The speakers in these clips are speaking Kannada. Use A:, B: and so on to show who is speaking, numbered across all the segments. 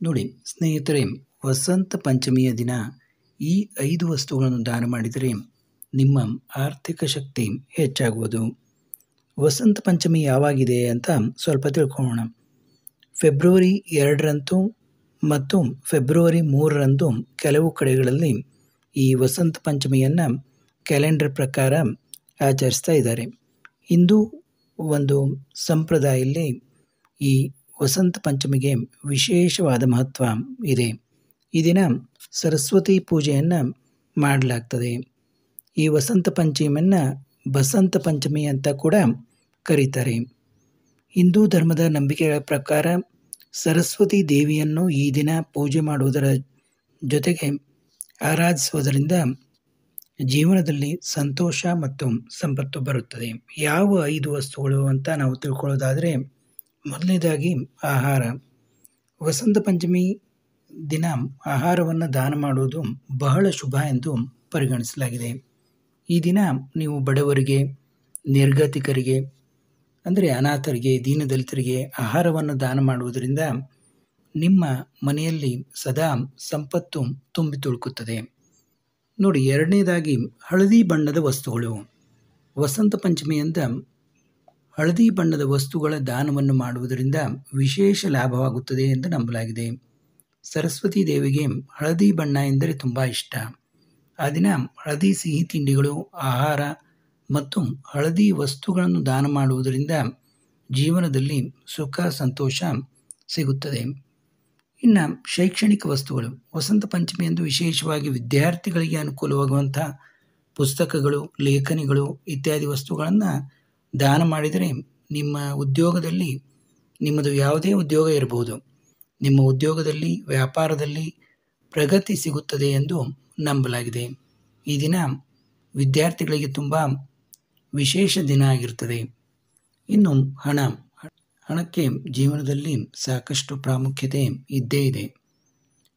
A: ನೋಡಿ ಸ್ನೇಹಿತರೆ, ವಸಂತ ಪಂಚಮಿಯ ದಿನ ಈ 5 ವಸ್ತುಗಳನ್ನು ದಾನ ಮಾಡಿದರೆ ನಿಮ್ಮ ಆರ್ಥಿಕ ಶಕ್ತಿ ಹೆಚ್ಚಾಗುವುದು. ವಸಂತ ಪಂಚಮಿ ಯಾವಾಗಿದೆ ಅಂತ ಸ್ವಲ್ಪ ತಿಳ್ಕೊಳ್ಳೋಣ. ಫೆಬ್ರವರಿ 2ರಂದು ಮತ್ತು ಫೆಬ್ರವರಿ 3ರಂದು ಕೆಲವು ಕಡೆಗಳಲ್ಲಿ ಈ ವಸಂತ ಪಂಚಮಿಯನ್ನು ಕ್ಯಾಲೆಂಡರ್ ಪ್ರಕಾರ ಆಚರಿಸ್ತಾ ಇದ್ದಾರೆ. ಹಿಂದೂ ಒಂದು ಸಂಪ್ರದಾಯದಲ್ಲಿ ಈ ವಸಂತ ಪಂಚಮಿಗೆ ವಿಶೇಷವಾದ ಮಹತ್ವ ಇದೆ. ಈ ದಿನ ಸರಸ್ವತಿ ಪೂಜೆಯನ್ನು ಮಾಡಲಾಗ್ತದೆ. ಈ ವಸಂತ ಪಂಚಮಿಯನ್ನು ಬಸಂತ ಪಂಚಮಿ ಅಂತ ಕೂಡ ಕರೀತಾರೆ. ಹಿಂದೂ ಧರ್ಮದ ನಂಬಿಕೆಗಳ ಪ್ರಕಾರ ಸರಸ್ವತಿ ದೇವಿಯನ್ನು ಈ ದಿನ ಪೂಜೆ ಮಾಡುವುದರ ಜೊತೆಗೆ ಆರಾಧಿಸುವುದರಿಂದ ಜೀವನದಲ್ಲಿ ಸಂತೋಷ ಮತ್ತು ಸಂಪತ್ತು ಬರುತ್ತದೆ. ಯಾವ 5 ವಸ್ತುಗಳು ಅಂತ ನಾವು ತಿಳ್ಕೊಳ್ಳೋದಾದರೆ, ಮೊದಲನೇದಾಗಿ ಆಹಾರ. ವಸಂತ ಪಂಚಮಿ ದಿನ ಆಹಾರವನ್ನು ದಾನ ಮಾಡುವುದು ಬಹಳ ಶುಭ ಎಂದು ಪರಿಗಣಿಸಲಾಗಿದೆ. ಈ ದಿನ ನೀವು ಬಡವರಿಗೆ, ನಿರ್ಗತಿಕರಿಗೆ ಅಂದರೆ ಅನಾಥರಿಗೆ, ದೀನದಲಿತರಿಗೆ ಆಹಾರವನ್ನು ದಾನ ಮಾಡುವುದರಿಂದ ನಿಮ್ಮ ಮನೆಯಲ್ಲಿ ಸದಾ ಸಂಪತ್ತು ತುಂಬಿ ತುಳುಕುತ್ತದೆ. ನೋಡಿ, ಎರಡನೇದಾಗಿ ಹಳದಿ ಬಣ್ಣದ ವಸ್ತುಗಳು. ವಸಂತ ಪಂಚಮಿಯಿಂದ ಹಳದಿ ಬಣ್ಣದ ವಸ್ತುಗಳ ದಾನವನ್ನು ಮಾಡುವುದರಿಂದ ವಿಶೇಷ ಲಾಭವಾಗುತ್ತದೆ ಎಂದು ನಂಬಲಾಗಿದೆ. ಸರಸ್ವತಿ ದೇವಿಗೆ ಹಳದಿ ಬಣ್ಣ ಎಂದರೆ ತುಂಬ ಇಷ್ಟ. ಆ ದಿನ ಹಳದಿ ಸಿಹಿ ತಿಂಡಿಗಳು, ಆಹಾರ ಮತ್ತು ಹಳದಿ ವಸ್ತುಗಳನ್ನು ದಾನ ಮಾಡುವುದರಿಂದ ಜೀವನದಲ್ಲಿ ಸುಖ ಸಂತೋಷ ಸಿಗುತ್ತದೆ. ಇನ್ನು ಶೈಕ್ಷಣಿಕ ವಸ್ತುಗಳು. ವಸಂತ ಪಂಚಮಿಯಂದು ವಿಶೇಷವಾಗಿ ವಿದ್ಯಾರ್ಥಿಗಳಿಗೆ ಅನುಕೂಲವಾಗುವಂಥ ಪುಸ್ತಕಗಳು, ಲೇಖನಿಗಳು ಇತ್ಯಾದಿ ವಸ್ತುಗಳನ್ನು ದಾನ ಮಾಡಿದರೆ ನಿಮ್ಮ ಉದ್ಯೋಗದಲ್ಲಿ, ನಿಮ್ಮದು ಯಾವುದೇ ಉದ್ಯೋಗ ಇರಬಹುದು, ನಿಮ್ಮ ಉದ್ಯೋಗದಲ್ಲಿ, ವ್ಯಾಪಾರದಲ್ಲಿ ಪ್ರಗತಿ ಸಿಗುತ್ತದೆ ಎಂದು ನಂಬಲಾಗಿದೆ. ಈ ದಿನ ವಿದ್ಯಾರ್ಥಿಗಳಿಗೆ ತುಂಬ ವಿಶೇಷ ದಿನ ಆಗಿರ್ತದೆ. ಇನ್ನು ಹಣಕ್ಕೆ ಜೀವನದಲ್ಲಿ ಸಾಕಷ್ಟು ಪ್ರಾಮುಖ್ಯತೆ ಇದ್ದೇ ಇದೆ.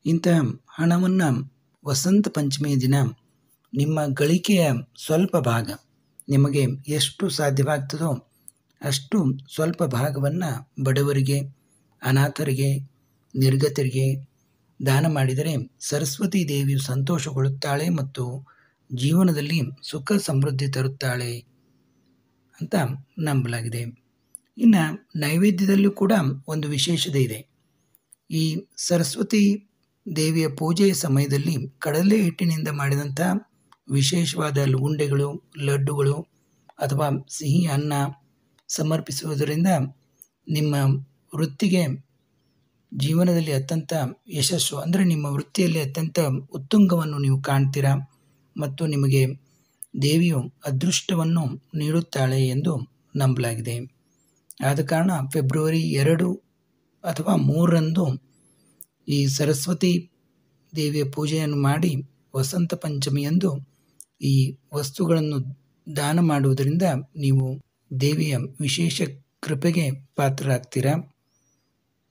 A: ಇಂತಹ ಹಣವನ್ನು ವಸಂತ ಪಂಚಮಿಯ ದಿನ ನಿಮ್ಮ ಗಳಿಕೆಯ ಸ್ವಲ್ಪ ಭಾಗ, ನಿಮಗೆ ಎಷ್ಟು ಸಾಧ್ಯವಾಗ್ತದೋ ಅಷ್ಟು ಸ್ವಲ್ಪ ಭಾಗವನ್ನು ಬಡವರಿಗೆ, ಅನಾಥರಿಗೆ, ನಿರ್ಗತರಿಗೆ ದಾನ ಮಾಡಿದರೆ ಸರಸ್ವತಿ ದೇವಿಯು ಸಂತೋಷಗೊಳ್ಳುತ್ತಾಳೆ ಮತ್ತು ಜೀವನದಲ್ಲಿ ಸುಖ ಸಮೃದ್ಧಿ ತರುತ್ತಾಳೆ ಅಂತ ನಂಬಲಾಗಿದೆ. ಇನ್ನು ನೈವೇದ್ಯದಲ್ಲೂ ಕೂಡ ಒಂದು ವಿಶೇಷತೆ ಇದೆ. ಈ ಸರಸ್ವತಿ ದೇವಿಯ ಪೂಜೆಯ ಸಮಯದಲ್ಲಿ ಕಡಲೆ ಹಿಟ್ಟಿನಿಂದ ಮಾಡಿದಂಥ ವಿಶೇಷವಾದ ಉಂಡೆಗಳು, ಲಡ್ಡುಗಳು ಅಥವಾ ಸಿಹಿ ಅನ್ನ ಸಮರ್ಪಿಸುವುದರಿಂದ ನಿಮ್ಮ ವೃತ್ತಿಗೆ ಜೀವನದಲ್ಲಿ ಅತ್ಯಂತ ಯಶಸ್ಸು, ಅಂದರೆ ನಿಮ್ಮ ವೃತ್ತಿಯಲ್ಲಿ ಅತ್ಯಂತ ಉತ್ತುಂಗವನ್ನು ನೀವು ಕಾಣ್ತೀರಾ ಮತ್ತು ನಿಮಗೆ ದೇವಿಯು ಅದೃಷ್ಟವನ್ನು ನೀಡುತ್ತಾಳೆ ಎಂದು ನಂಬಲಾಗಿದೆ. ಆದ ಕಾರಣ ಫೆಬ್ರವರಿ 2 ಅಥವಾ 3ರಂದು ಈ ಸರಸ್ವತಿ ದೇವಿಯ ಪೂಜೆಯನ್ನು ಮಾಡಿ ವಸಂತ ಪಂಚಮಿಯಂದು ಈ ವಸ್ತುಗಳನ್ನು ದಾನ ಮಾಡುವುದರಿಂದ ನೀವು ದೇವಿಯ ವಿಶೇಷ ಕೃಪೆಗೆ ಪಾತ್ರರಾಗ್ತೀರಾ.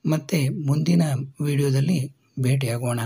A: ಮತ್ತೆ ಮುಂದಿನ ವಿಡಿಯೋದಲ್ಲಿ ಭೇಟಿಯಾಗೋಣ.